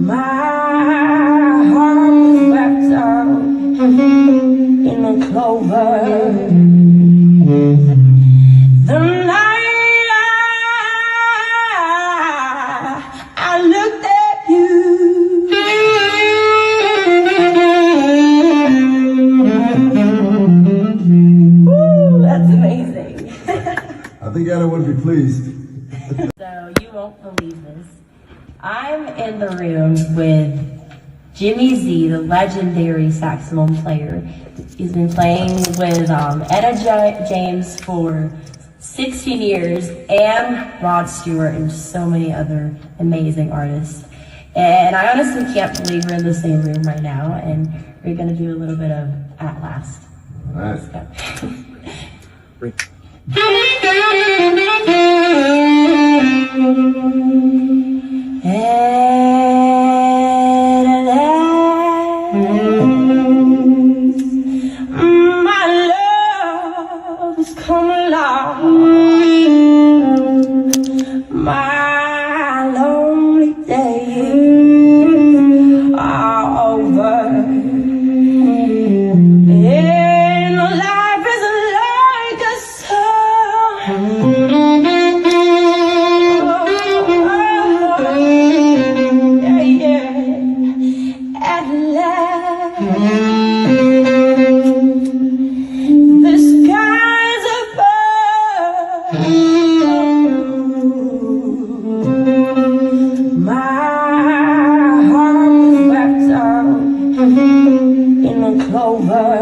My heart was wrapped up in the clover. The night I looked at you, ooh, that's amazing. I think Anna would be pleased. So you won't believe this. I'm in the room with Jimmy Z, the legendary saxophone player. He's been playing with Etta James for 16 years, and Rod Stewart, and so many other amazing artists. And I honestly can't believe we're in the same room right now, and we're gonna do a little bit of At Last. All right. Let's go. My love has come along. My lonely days are over. And life is like a song. Yeah, yeah. At last. The skies above, my heart was wrapped up in the clover.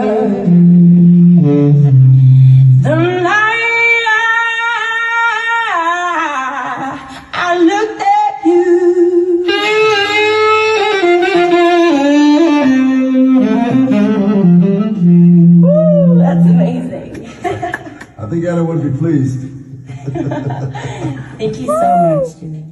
The night I looked at you, ooh, that's amazing. I think Anna would be pleased. Thank you so much, Jimmy.